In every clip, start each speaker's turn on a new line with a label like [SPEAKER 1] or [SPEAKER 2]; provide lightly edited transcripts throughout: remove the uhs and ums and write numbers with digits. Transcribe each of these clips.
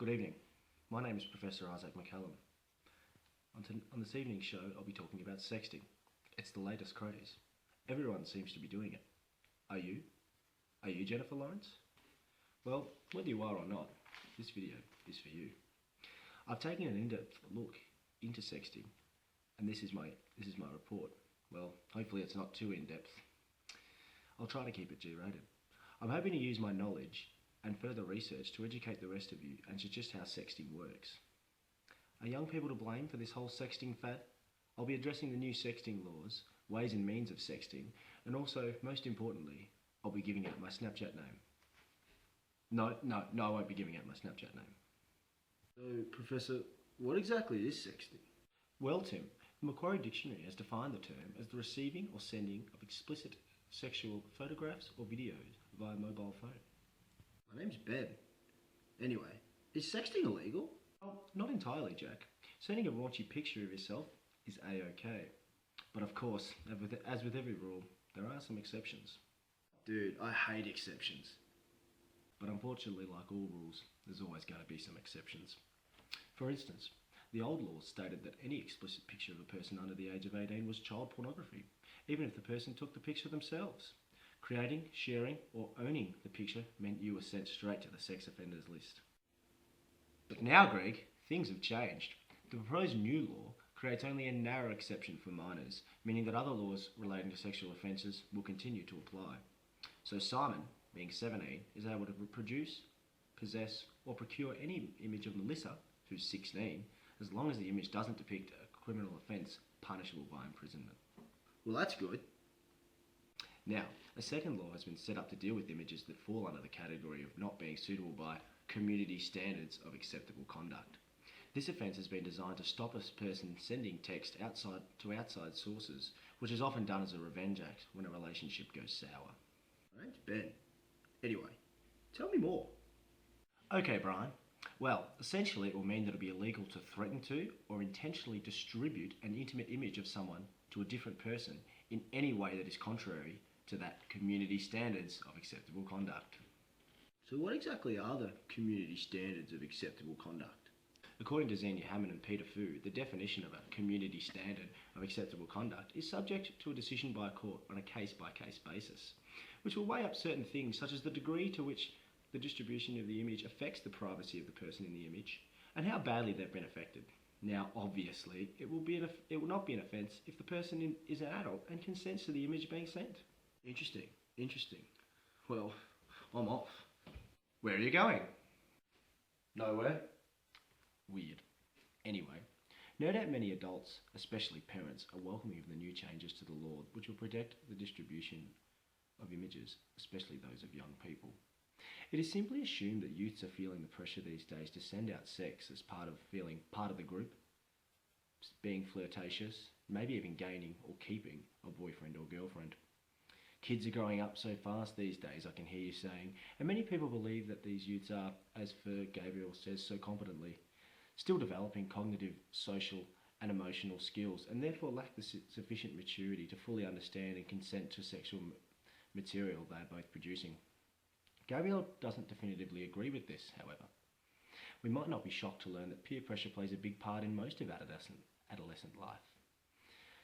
[SPEAKER 1] Good evening. My name is Professor Isaac McCallum. On this evening's show, I'll be talking about sexting. It's the latest craze. Everyone seems to be doing it. Are you? Are you Jennifer Lawrence? Well, whether you are or not, this video is for you. I've taken an in-depth look into sexting, and this is my report. Well, hopefully it's not too in-depth. I'll try to keep it G-rated. I'm hoping to use my knowledge and further research to educate the rest of you and suggest how sexting works. Are young people to blame for this whole sexting fad? I'll be addressing the new sexting laws, ways and means of sexting, and also, most importantly, I'll be giving out my Snapchat name. No, I won't be giving out my Snapchat name.
[SPEAKER 2] So, Professor, what exactly is sexting?
[SPEAKER 1] Well, Tim, the Macquarie Dictionary has defined the term as the receiving or sending of explicit sexual photographs or videos via mobile phone.
[SPEAKER 2] My name's Ben. Anyway, is sexting illegal?
[SPEAKER 1] Well, not entirely, Jack. Sending a raunchy picture of yourself is A-OK. But of course, as with every rule, there are some exceptions.
[SPEAKER 2] Dude, I hate exceptions.
[SPEAKER 1] But unfortunately, like all rules, there's always going to be some exceptions. For instance, the old laws stated that any explicit picture of a person under the age of 18 was child pornography, even if the person took the picture themselves. Creating, sharing, or owning the picture meant you were sent straight to the sex offenders list. But now, Greg, things have changed. The proposed new law creates only a narrow exception for minors, meaning that other laws relating to sexual offences will continue to apply. So Simon, being 17, is able to produce, possess, or procure any image of Melissa, who's 16, as long as the image doesn't depict a criminal offence punishable by imprisonment.
[SPEAKER 2] Well, that's good.
[SPEAKER 1] Now, a second law has been set up to deal with images that fall under the category of not being suitable by community standards of acceptable conduct. This offence has been designed to stop a person sending text outside sources, which is often done as a revenge act when a relationship goes sour.
[SPEAKER 2] My name's Ben. Anyway, tell me more.
[SPEAKER 1] Okay, Brian. Well, essentially it will mean that it'll be illegal to threaten to or intentionally distribute an intimate image of someone to a different person in any way that is contrary to that community standards of acceptable conduct.
[SPEAKER 2] So what exactly are the community standards of acceptable conduct?
[SPEAKER 1] According to Xenia Hammond and Peter Fu, the definition of a community standard of acceptable conduct is subject to a decision by a court on a case-by-case basis, which will weigh up certain things such as the degree to which the distribution of the image affects the privacy of the person in the image and how badly they've been affected. Now, obviously, it will not be an offence if the person is an adult and consents to the image being sent.
[SPEAKER 2] Interesting. Well, I'm off.
[SPEAKER 1] Where are you going?
[SPEAKER 2] Nowhere.
[SPEAKER 1] Weird. Anyway, no doubt many adults, especially parents, are welcoming of the new changes to the law which will protect the distribution of images, especially those of young people. It is simply assumed that youths are feeling the pressure these days to send out sex as part of feeling part of the group, being flirtatious, maybe even gaining or keeping a boyfriend or girlfriend. Kids are growing up so fast these days, I can hear you saying, and many people believe that these youths are, as Gabriel says so competently, still developing cognitive, social and emotional skills and therefore lack the sufficient maturity to fully understand and consent to sexual material they are both producing. Gabriel doesn't definitively agree with this, however. We might not be shocked to learn that peer pressure plays a big part in most of adolescent life.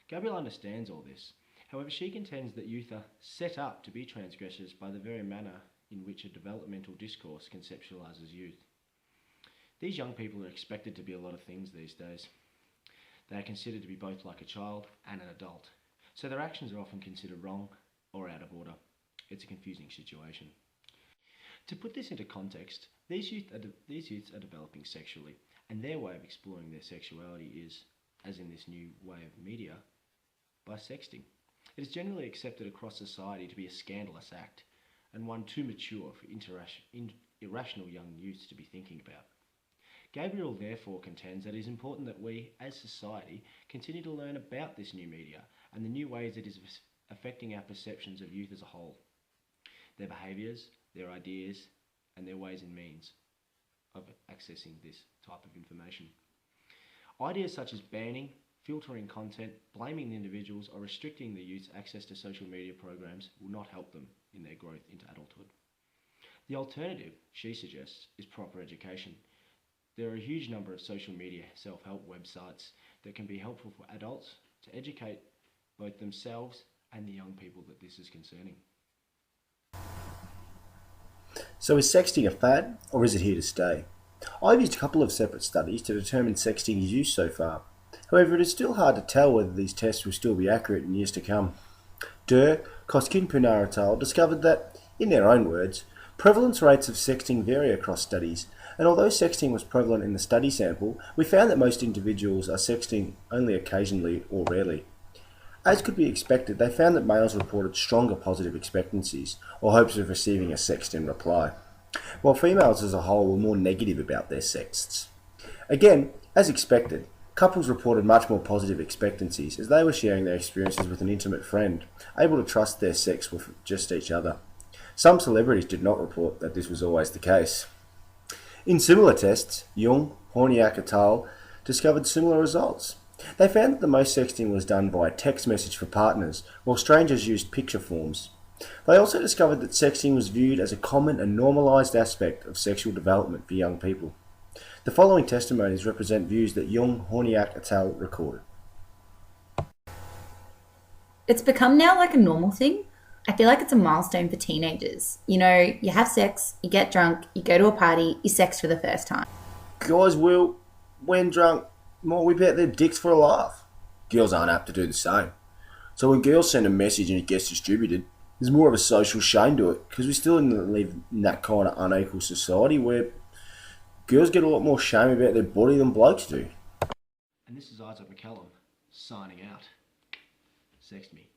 [SPEAKER 1] Gabriel understands all this. However, she contends that youth are set up to be transgressors by the very manner in which a developmental discourse conceptualises youth. These young people are expected to be a lot of things these days. They are considered to be both like a child and an adult, so their actions are often considered wrong or out of order. It's a confusing situation. To put this into context, these youths are developing sexually, and their way of exploring their sexuality is, as in this new way of media, by sexting. It is generally accepted across society to be a scandalous act, and one too mature for irrational young youths to be thinking about. Gabriel therefore contends that it is important that we, as society, continue to learn about this new media and the new ways it is affecting our perceptions of youth as a whole, their behaviours, their ideas, and their ways and means of accessing this type of information. Ideas such as banning, filtering content, blaming the individuals, or restricting the youth's access to social media programs will not help them in their growth into adulthood. The alternative, she suggests, is proper education. There are a huge number of social media self-help websites that can be helpful for adults to educate both themselves and the young people that this is concerning.
[SPEAKER 2] So is sexting a fad, or is it here to stay? I've used a couple of separate studies to determine sexting's use so far. However, it is still hard to tell whether these tests will still be accurate in years to come. Durr, Koskin-Punar et al. Discovered that, in their own words, prevalence rates of sexting vary across studies, and although sexting was prevalent in the study sample, we found that most individuals are sexting only occasionally or rarely. As could be expected, they found that males reported stronger positive expectancies, or hopes of receiving a sext in reply, while females as a whole were more negative about their sexts. Again, as expected, couples reported much more positive expectancies as they were sharing their experiences with an intimate friend, able to trust their sex with just each other. Some celebrities did not report that this was always the case. In similar tests, Jung, Horniak et al. Discovered similar results. They found that the most sexting was done by text message for partners, while strangers used picture forms. They also discovered that sexting was viewed as a common and normalised aspect of sexual development for young people. The following testimonies represent views that Jung, Horniak et al. Recorded.
[SPEAKER 3] It's become now like a normal thing. I feel like it's a milestone for teenagers. You know, you have sex, you get drunk, you go to a party, you sex for the first time.
[SPEAKER 2] Guys will, when drunk, might whip out their dicks for a laugh. Girls aren't apt to do the same. So when girls send a message and it gets distributed, there's more of a social shame to it, because we still live in that kind of unequal society where girls get a lot more shame about their body than blokes do.
[SPEAKER 1] And this is Isaac McCallum signing out. Sext me.